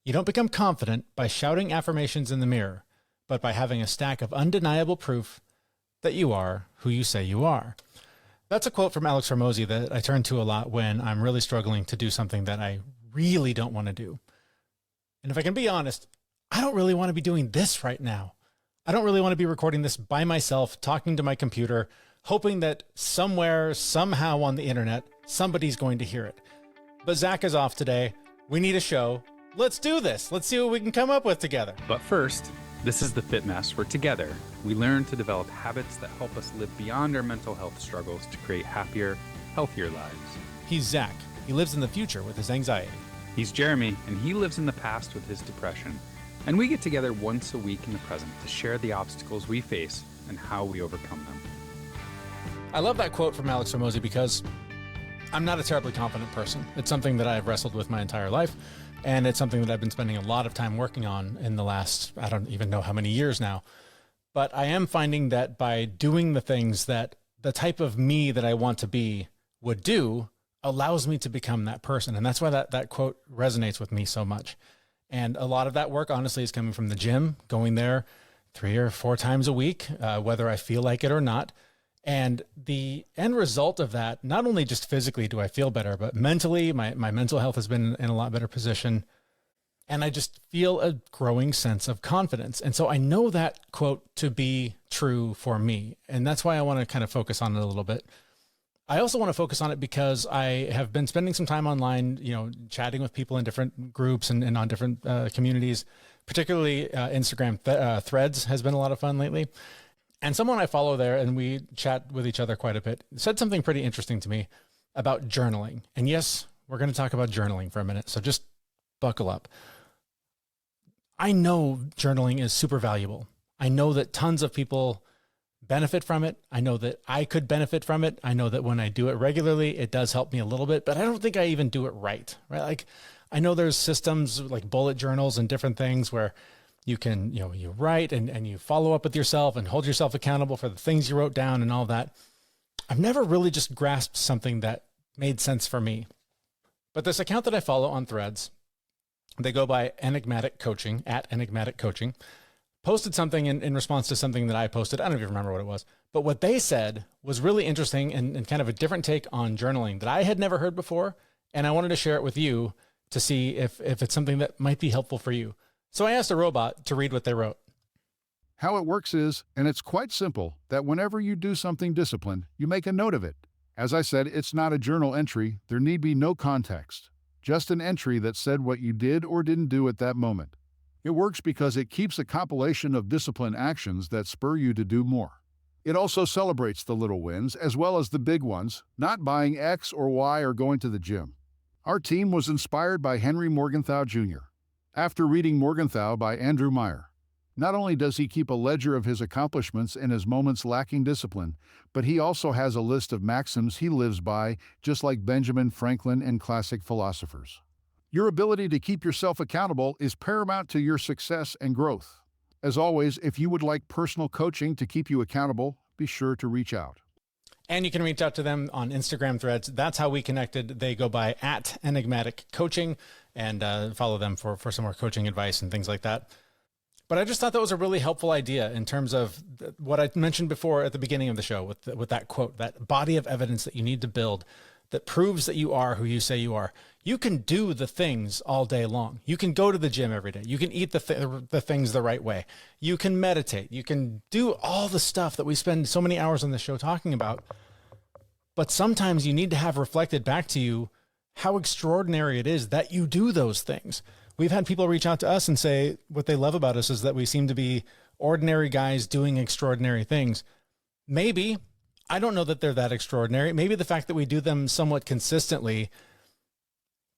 You don't become confident by shouting affirmations in the mirror, but by having a stack of undeniable proof that you are who you say you are. That's a quote from Alex Hormozi that I turn to a lot when I'm really struggling to do something that I really don't want to do. And if I can be honest, I don't really want to be doing this right now. I don't really want to be recording this by myself, talking to my computer, hoping that somewhere, somehow on the internet, somebody's going to hear it. But Zach is off today. We need a show. Let's do this. Let's see what we can come up with together. But first, this is the Fit Mess, where together we learn to develop habits that help us live beyond our mental health struggles to create happier, healthier lives. He's Zach. He lives in the future with his anxiety. He's Jeremy, and he lives in the past with his depression. And we get together once a week in the present to share the obstacles we face and how we overcome them. I love that quote from Alex Hormozi because I'm not a terribly confident person. It's something that I've wrestled with my entire life, and it's something that I've been spending a lot of time working on in the last, I don't even know how many years now. But I am finding that by doing the things that the type of me that I want to be would do allows me to become that person. And that's why that quote resonates with me so much. And a lot of that work, honestly, is coming from the gym, going there 3 or 4 times a week, whether I feel like it or not. And the end result of that, not only just physically do I feel better, but mentally, my mental health has been in a lot better position. And I just feel a growing sense of confidence. And so I know that quote to be true for me. And that's why I want to kind of focus on it a little bit. I also want to focus on it because I have been spending some time online, chatting with people in different groups and on different communities, particularly Instagram threads has been a lot of fun lately. And someone I follow there, and we chat with each other quite a bit, said something pretty interesting to me about journaling. And yes, we're going to talk about journaling for a minute, so just buckle up. I know journaling is super valuable. I know that tons of people benefit from it. I know that I could benefit from it. I know that when I do it regularly, it does help me a little bit, but I don't think I even do it right? Like, I know there's systems like bullet journals and different things where you can, you write and you follow up with yourself and hold yourself accountable for the things you wrote down and all that. I've never really just grasped something that made sense for me. But this account that I follow on Threads, they go by Enigmatic Coaching, at Enigmatic Coaching, posted something in response to something that I posted. I don't even remember what it was. But what they said was really interesting and kind of a different take on journaling that I had never heard before. And I wanted to share it with you to see if it's something that might be helpful for you. So I asked a robot to read what they wrote. How it works is, and it's quite simple, that whenever you do something disciplined, you make a note of it. As I said, it's not a journal entry. There need be no context. Just an entry that said what you did or didn't do at that moment. It works because it keeps a compilation of disciplined actions that spur you to do more. It also celebrates the little wins as well as the big ones, not buying X or Y or going to the gym. Our team was inspired by Henry Morgenthau Jr. After reading Morgenthau by Andrew Meyer. Not only does he keep a ledger of his accomplishments and his moments lacking discipline, but he also has a list of maxims he lives by, just like Benjamin Franklin and classic philosophers. Your ability to keep yourself accountable is paramount to your success and growth. As always, if you would like personal coaching to keep you accountable, be sure to reach out. And you can reach out to them on Instagram Threads. That's how we connected. They go by at Enigmatic Coaching, and follow them for some more coaching advice and things like that. But I just thought that was a really helpful idea in terms of what I mentioned before at the beginning of the show with that quote, that body of evidence that you need to build that proves that you are who you say you are. You can do the things all day long. You can go to the gym every day. You can eat the things the right way. You can meditate. You can do all the stuff that we spend so many hours on the show talking about. But sometimes you need to have reflected back to you how extraordinary it is that you do those things. We've had people reach out to us and say what they love about us is that we seem to be ordinary guys doing extraordinary things. Maybe, I don't know that they're that extraordinary. Maybe the fact that we do them somewhat consistently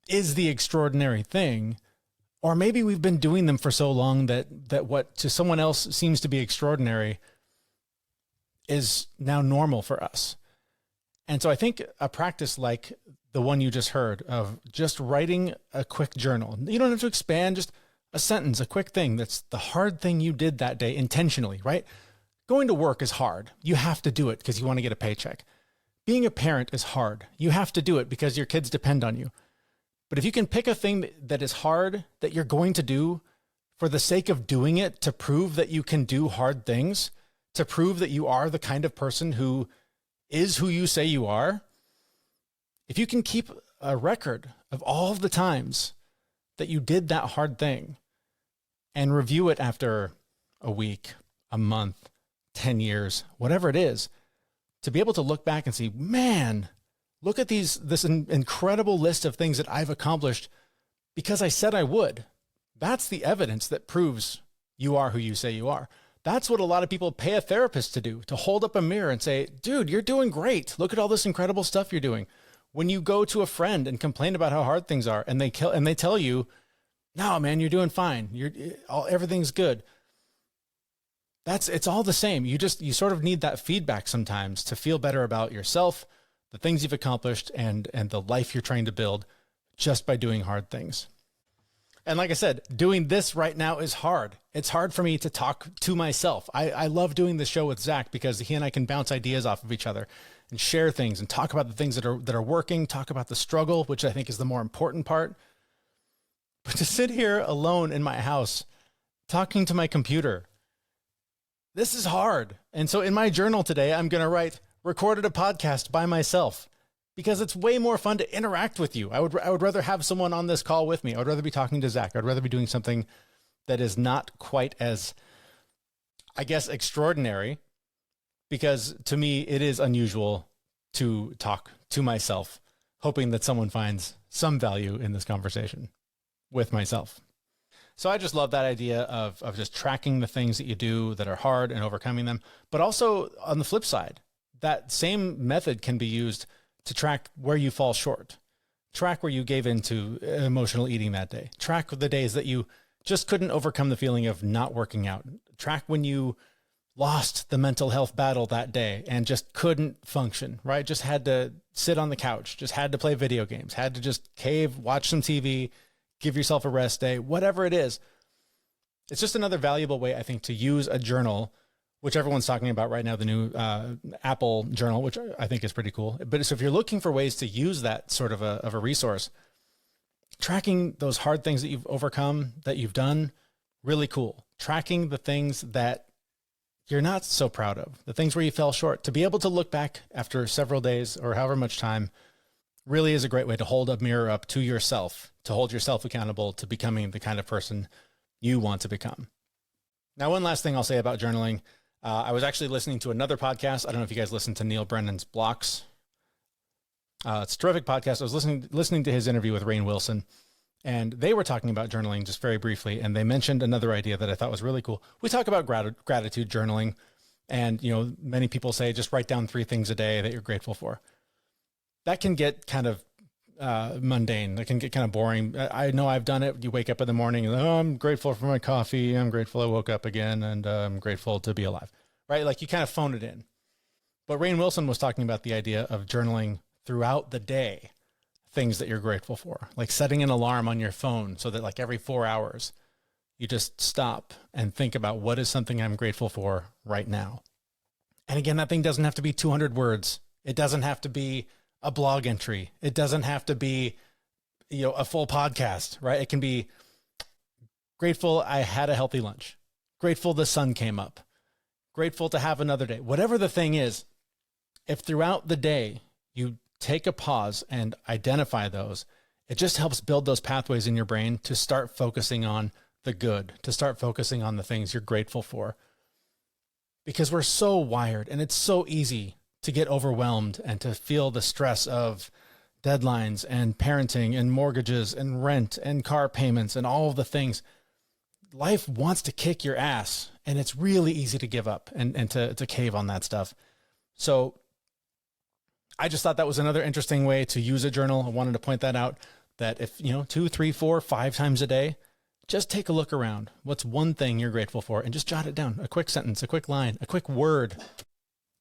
is the extraordinary thing. Or maybe we've been doing them for so long that what to someone else seems to be extraordinary is now normal for us. And so I think a practice like the one you just heard of just writing a quick journal, you don't have to expand, just a sentence, a quick thing. That's the hard thing you did that day intentionally, right? Going to work is hard. You have to do it because you want to get a paycheck. Being a parent is hard. You have to do it because your kids depend on you. But if you can pick a thing that is hard that you're going to do for the sake of doing it, to prove that you can do hard things, to prove that you are the kind of person who is who you say you are, if you can keep a record of all the times that you did that hard thing and review it after a week, a month, 10 years, whatever it is, to be able to look back and see, man, look at this incredible list of things that I've accomplished because I said I would. That's the evidence that proves you are who you say you are. That's what a lot of people pay a therapist to do, to hold up a mirror and say, dude, you're doing great. Look at all this incredible stuff you're doing. When you go to a friend and complain about how hard things are and they tell you, no, man, you're doing fine. Everything's good. It's all the same. You sort of need that feedback sometimes to feel better about yourself, the things you've accomplished, and the life you're trying to build just by doing hard things. And like I said, doing this right now is hard. It's hard for me to talk to myself. I love doing this show with Zach because he and I can bounce ideas off of each other and share things and talk about the things that are working, talk about the struggle, which I think is the more important part. But to sit here alone in my house, talking to my computer, this is hard. And so in my journal today, I'm going to write, recorded a podcast by myself, because it's way more fun to interact with you. I would rather have someone on this call with me. I would rather be talking to Zach. I'd rather be doing something that is not quite as, I guess, extraordinary, because to me, it is unusual to talk to myself, hoping that someone finds some value in this conversation with myself. So I just love that idea of just tracking the things that you do that are hard and overcoming them. But also on the flip side, that same method can be used to track where you fall short, track where you gave into emotional eating that day, track the days that you just couldn't overcome the feeling of not working out, track when you lost the mental health battle that day and just couldn't function, right? Just had to sit on the couch, just had to play video games, had to just cave, watch some TV, give yourself a rest day, whatever it is. It's just another valuable way, I think, to use a journal, which everyone's talking about right now, the new Apple journal, which I think is pretty cool. But so if you're looking for ways to use that sort of a resource, tracking those hard things that you've overcome, that you've done, really cool. Tracking the things that you're not so proud of, the things where you fell short, to be able to look back after several days or however much time really is a great way to hold a mirror up to yourself, to hold yourself accountable to becoming the kind of person you want to become. Now, one last thing I'll say about journaling. I was actually listening to another podcast. I don't know if you guys listen to Neil Brennan's Blocks. It's a terrific podcast. I was listening to his interview with Rainn Wilson, and they were talking about journaling just very briefly, and they mentioned another idea that I thought was really cool. We talk about gratitude journaling, and many people say just write down 3 things a day that you're grateful for. That can get kind of mundane. That can get kind of boring. I know I've done it. You wake up in the morning and, I'm grateful for my coffee. I'm grateful I woke up again, and I'm grateful to be alive, right? Like you kind of phone it in. But Rainn Wilson was talking about the idea of journaling throughout the day, things that you're grateful for, like setting an alarm on your phone so that like every 4 hours, you just stop and think about what is something I'm grateful for right now. And again, that thing doesn't have to be 200 words. It doesn't have to be a blog entry. It doesn't have to be, a full podcast, right? It can be grateful I had a healthy lunch, grateful the sun came up, grateful to have another day. Whatever the thing is, if throughout the day you take a pause and identify those, it just helps build those pathways in your brain to start focusing on the good, to start focusing on the things you're grateful for. Because we're so wired, and it's so easy to get overwhelmed and to feel the stress of deadlines and parenting and mortgages and rent and car payments and all of the things. Life wants to kick your ass, and it's really easy to give up and to cave on that stuff. So I just thought that was another interesting way to use a journal. I wanted to point that out, that if, 2, 3, 4, 5 times a day, just take a look around. What's one thing you're grateful for? And just jot it down. A quick sentence, a quick line, a quick word.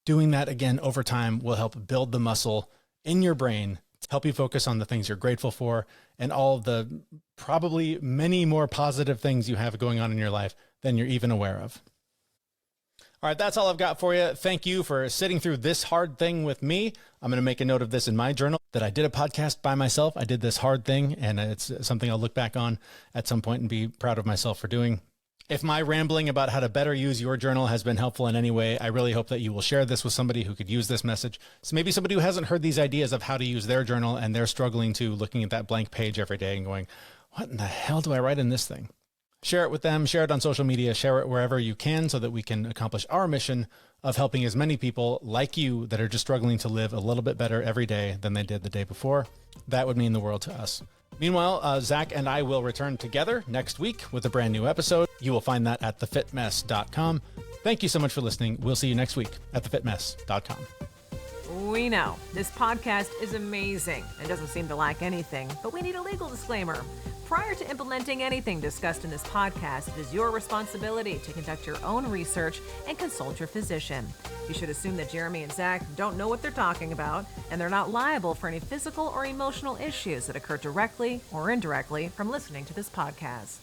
Doing that again over time will help build the muscle in your brain to help you focus on the things you're grateful for and all the probably many more positive things you have going on in your life than you're even aware of. All right, that's all I've got for you. Thank you for sitting through this hard thing with me. I'm going to make a note of this in my journal that I did a podcast by myself. I did this hard thing, and it's something I'll look back on at some point and be proud of myself for doing. If my rambling about how to better use your journal has been helpful in any way, I really hope that you will share this with somebody who could use this message. So maybe somebody who hasn't heard these ideas of how to use their journal and they're struggling to looking at that blank page every day and going, what in the hell do I write in this thing? Share it with them, share it on social media, share it wherever you can so that we can accomplish our mission of helping as many people like you that are just struggling to live a little bit better every day than they did the day before. That would mean the world to us. Meanwhile, Zach and I will return together next week with a brand new episode. You will find that at thefitmess.com. Thank you so much for listening. We'll see you next week at thefitmess.com. We know this podcast is amazing and doesn't seem to lack anything, but we need a legal disclaimer. Prior to implementing anything discussed in this podcast, it is your responsibility to conduct your own research and consult your physician. You should assume that Jeremy and Zach don't know what they're talking about, and they're not liable for any physical or emotional issues that occur directly or indirectly from listening to this podcast.